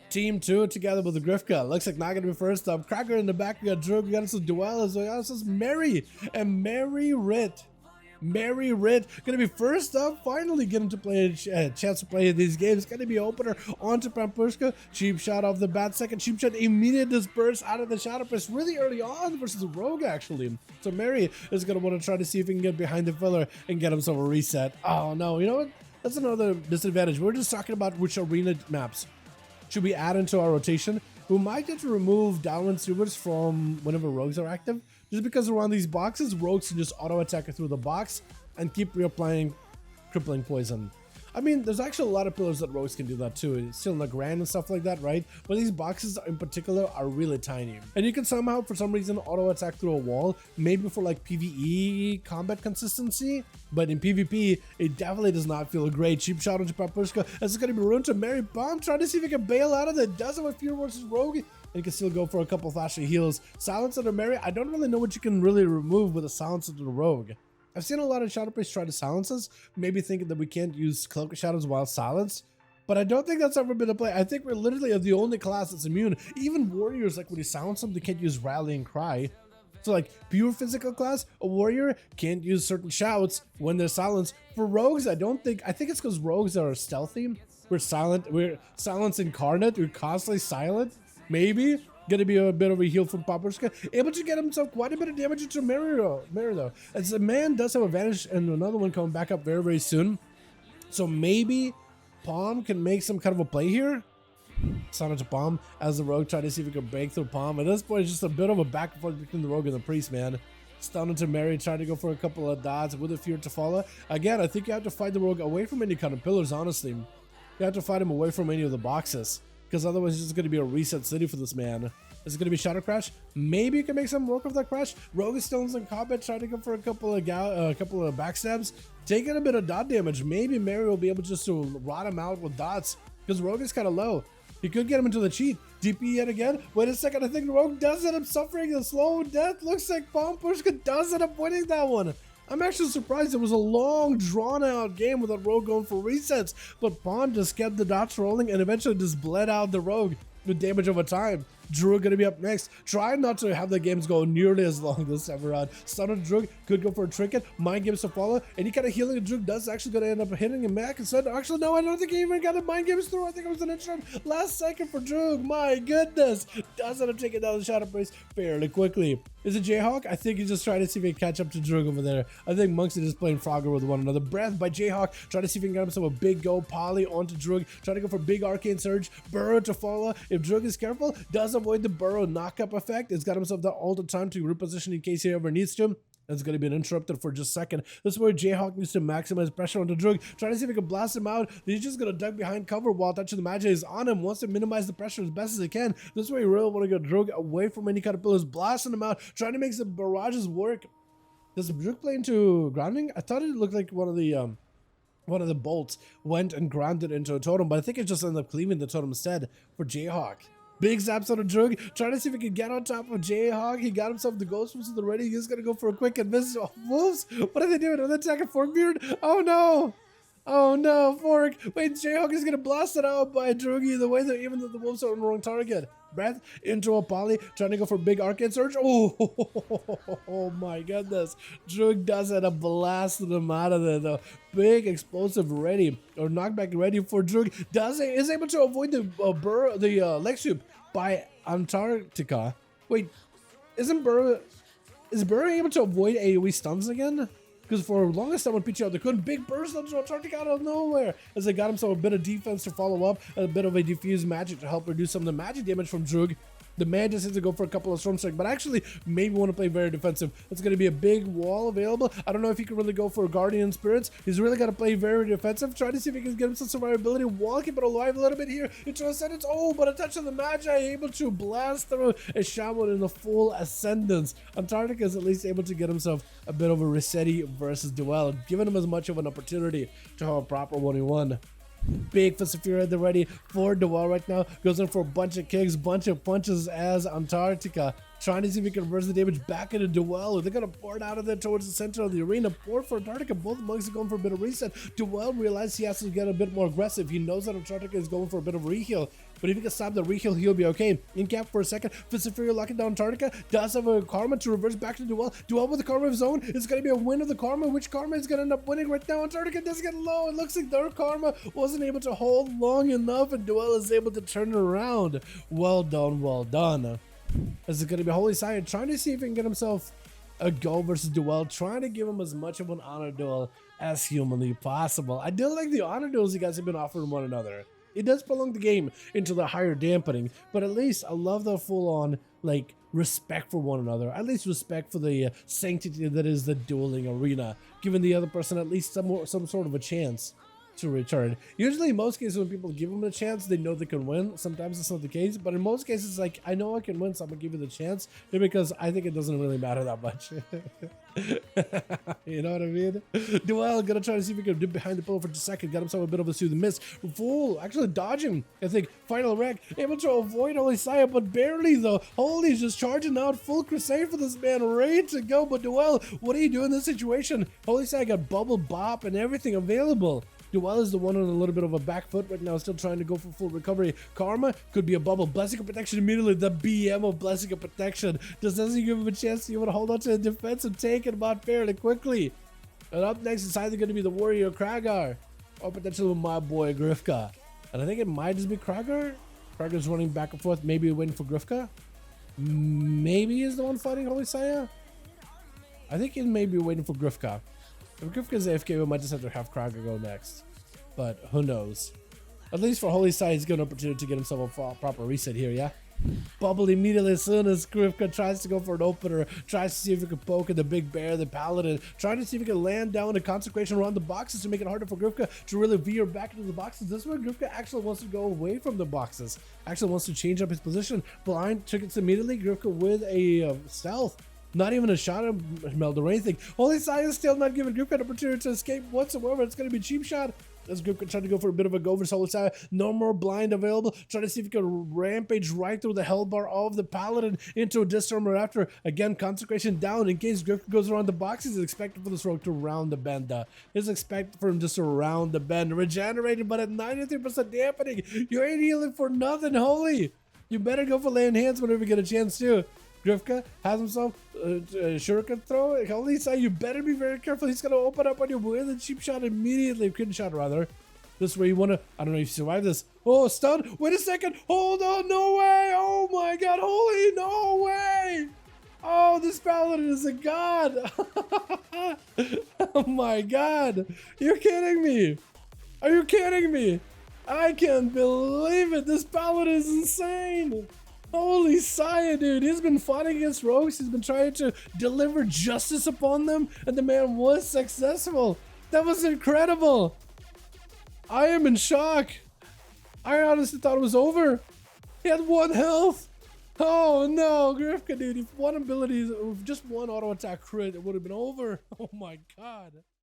Team 2 together with the Grifka. Looks like not gonna be first up. Cracker in the back. We got Drug. We got some Duels. We got some Mary and Mary Rit. Mary Rit gonna be first up, finally getting to play a chance to play these games. Gonna be opener onto Pampushka. Cheap shot off the bat, second cheap shot, immediate disperse out of the shadow press really early on versus the Rogue actually. So Mary is gonna want to try to see if he can get behind the filler and get himself a reset. Oh no, you know what? That's another disadvantage. We're just talking about which arena maps should we add into our rotation. We might get to remove Dalaran supers from whenever rogues are active. Just because around these boxes, rogues can just auto-attack through the box and keep reapplying crippling poison. I mean, there's actually a lot of pillars that rogues can do that too. It's still in the grand and stuff like that, right? But these boxes in particular are really tiny. And you can somehow, for some reason, auto-attack through a wall, maybe for like PvE combat consistency. But in PvP, it definitely does not feel great. Cheap shot onto Papushka. This is going to be ruined to Mary Bomb, trying to see if he can bail out of it. Does it with Fear versus Rogue. And you can still go for a couple flashy heals. Silence under Mary, I don't really know what you can really remove with a silence under the Rogue. I've seen a lot of shadow priests try to silence us, maybe thinking that we can't use cloak of shadows while silenced. But I don't think that's ever been a play. I think we're literally the only class that's immune. Even warriors, like when you silence them, they can't use rallying cry. So like pure physical class, a warrior can't use certain shouts when they're silenced. For rogues, I think it's because rogues are stealthy. We're silence incarnate, we're constantly silent. Maybe. Gonna be a bit of a heal from Papushka. Able to get himself quite a bit of damage into Mary though. As the man does have advantage and another one coming back up very, very soon. So maybe Palm can make some kind of a play here. Sound to Palm as the Rogue try to see if he can break through Palm. At this point, it's just a bit of a back and forth between the Rogue and the Priest, man. Stun into Mary, trying to go for a couple of dots with a Fear to follow. Again, I think you have to fight the Rogue away from any kind of pillars, honestly. You have to fight him away from any of the boxes. Because otherwise it's just going to be a reset city for this man. Is it going to be Shadow Crash? Maybe you can make some work of that crash. Rogue is still in combat, trying to go for a couple of backstabs. Taking a bit of dot damage. Maybe Mary will be able just to rot him out with dots. Because Rogue is kind of low. He could get him into the cheat. DP yet again. Wait a second, I think Rogue does end up suffering a slow death. Looks like Pampushka does end up winning that one. I'm actually surprised. It was a long, drawn-out game with a Rogue going for resets, but Pawn just kept the dots rolling and eventually just bled out the Rogue with damage over time. Drew gonna be up next. Try not to have the games go nearly as long this time around. Stun on Drew, could go for a trinket. Mind games to follow. Any kind of healing Drew does actually gonna end up hitting him back instead. Actually, no, I don't think he even got a mind games through. I think it was an interrupt last second for Drew. My goodness. Does end up taking down the Shadow Priest fairly quickly. Is it Jayhawk? I think he's just trying to see if he can catch up to Drug over there. I think Monks are just playing Frogger with one another. Breath by Jayhawk, trying to see if he can get himself a big go. Poly onto Drug, trying to go for big Arcane Surge. Burrow to follow. If Drug is careful, does avoid the Burrow knock-up effect. It's got himself that all the time to reposition in case he ever needs to. It's going to be interrupted for just a second. This is where Jayhawk needs to maximize pressure on the Drug, trying to see if he can blast him out. He's just going to duck behind cover while touching the magic is on him. Wants to minimize the pressure as best as he can. This is where you really want to get Drug away from any kind of pillars, blasting him out, trying to make some barrages work. Does the Drug play into grounding? I thought it looked like one of the bolts went and grounded into a totem, but I think it just ended up cleaving the totem instead for Jayhawk. Big zaps on a Drug, trying to see if he can get on top of Jayhawk. He got himself the Ghost Moves already. He's going to go for a quick and miss. Oh, wolves? What are they doing? Are they attacking Forkbeard? Oh no! Oh no, Fork! Wait, Jayhawk is going to blast it out by Drugi the way that even though the wolves are on the wrong target. Breath into a Poly, trying to go for big Arcane Surge. Oh my goodness. Drug does end up blasting him out of there though. Big explosive ready, or knockback ready for Drug. Is able to avoid the leg sweep by Antarctica. Wait, is Burrow able to avoid AoE stuns again? Because for the longest time on PTR, they couldn't. Big burst onto Antarctica out of nowhere as they got himself a bit of defense to follow up, a bit of a diffuse magic to help reduce some of the magic damage from Drug. The man just needs to go for a couple of Storm Strike, but actually maybe want to play very defensive. It's going to be a big wall available. I don't know if he can really go for Guardian Spirits. He's really got to play very defensive. Try to see if he can get himself survivability while keeping it alive a little bit here. Into Ascendance. Oh, but a touch of the Magi able to blast through a Shaman in the full Ascendance. Antarctica is at least able to get himself a bit of a Resetti versus Duel, giving him as much of an opportunity to have a proper 1v1. Big Fist of Fury at the ready for Duel right now. Goes in for a bunch of kicks, bunch of punches as Antarctica trying to see if he can reverse the damage back into Duel. They're going to pour it out of there towards the center of the arena. Pour for Antarctica. Both monks are going for a bit of reset. Duel realizes he has to get a bit more aggressive. He knows that Antarctica is going for a bit of reheal. but if he can stop the re-heal, he'll be okay. In cap for a second, Fury locking down Antarctica, does have a Karma to reverse back to Duel. Duel with the Karma of his own. It's going to be a win of the Karma. Which Karma is going to end up winning right now? Antarctica does get low. It looks like their Karma wasn't able to hold long enough, and Duel is able to turn it around. Well done, well done. This is going to be Holy Sire trying to see if he can get himself a go versus Duel, trying to give him as much of an honor duel as humanly possible. I do like the honor duels you guys have been offering one another. It does prolong the game into the higher dampening, but at least I love the full-on, like, respect for one another. At least respect for the sanctity that is the dueling arena, giving the other person at least some sort of a chance to return. Usually in most cases when people give them a chance, they know they can win. Sometimes it's not the case, but in most cases, like, I know I can win, so I'm gonna give you the chance because I think it doesn't really matter that much. You know what I mean? Duel gonna try to see if he can dip behind the pillar for just a second, got himself a bit of a soothing miss. Full actually dodging, I think. Final wreck, able to avoid Holy Sire, but barely though. Holy's just charging out, full crusade for this man, ready to go. But Duel, what do you do in this situation? Holy Sire got bubble bop and everything available. Duel is the one on a little bit of a back foot right now, still trying to go for full recovery. Karma could be a bubble. Blessing of Protection immediately. The BM of Blessing of Protection just doesn't give him a chance to even hold on to the defense and take it about fairly quickly. And up next is either going to be the Warrior Kragar or potentially my boy Grifka. And I think it might just be Kragar. Kragar's running back and forth, maybe waiting for Grifka. Maybe he's the one fighting Holy Sire. I think he may be waiting for Grifka. If Grifka's AFK, we might just have to have Kragar go next. But who knows? At least for Holy Sire, he's got an opportunity to get himself a proper reset here, yeah? Bubble immediately as soon as Grifka tries to go for an opener, tries to see if he can poke at the big bear, the Paladin, trying to see if he can land down the consecration around the boxes to make it harder for Grifka to really veer back into the boxes. This is where Grifka actually wants to go away from the boxes. Actually wants to change up his position. Blind triggers immediately. Grifka with a stealth. Not even a shot of meld or anything. Holy Sire is still not giving Grifka an opportunity to escape whatsoever. It's going to be a cheap shot. As Grifka trying to go for a bit of a go for Holy Sire. No more blind available. Trying to see if he can rampage right through the hell bar of the Paladin into a Disarmer after. Again, consecration down in case Grifka goes around the boxes. He's expected for this rogue to round the bend. He's expected for him just to round the bend. Regenerated, but at 93% dampening. You ain't healing for nothing, Holy. You better go for laying hands whenever you get a chance to. Grifka has himself a shuriken throw. Holy Sire, you better be very careful. He's going to open up on you with a cheap shot immediately. Crit shot, rather. This way you want to... I don't know if you survive this. Oh, stun. Wait a second. Hold on. No way. Oh, my God. Holy, no way. Oh, this Paladin is a god. Oh, my God. You're kidding me. Are you kidding me? I can't believe it. This Paladin is insane. Holy Sire, dude. He's been fighting against rogues. He's been trying to deliver justice upon them, and the man was successful. That was incredible. I am in shock. I honestly thought it was over. He had 1 health. Oh no, Grifka, dude. If one ability, just one auto attack crit, it would have been over. Oh my God.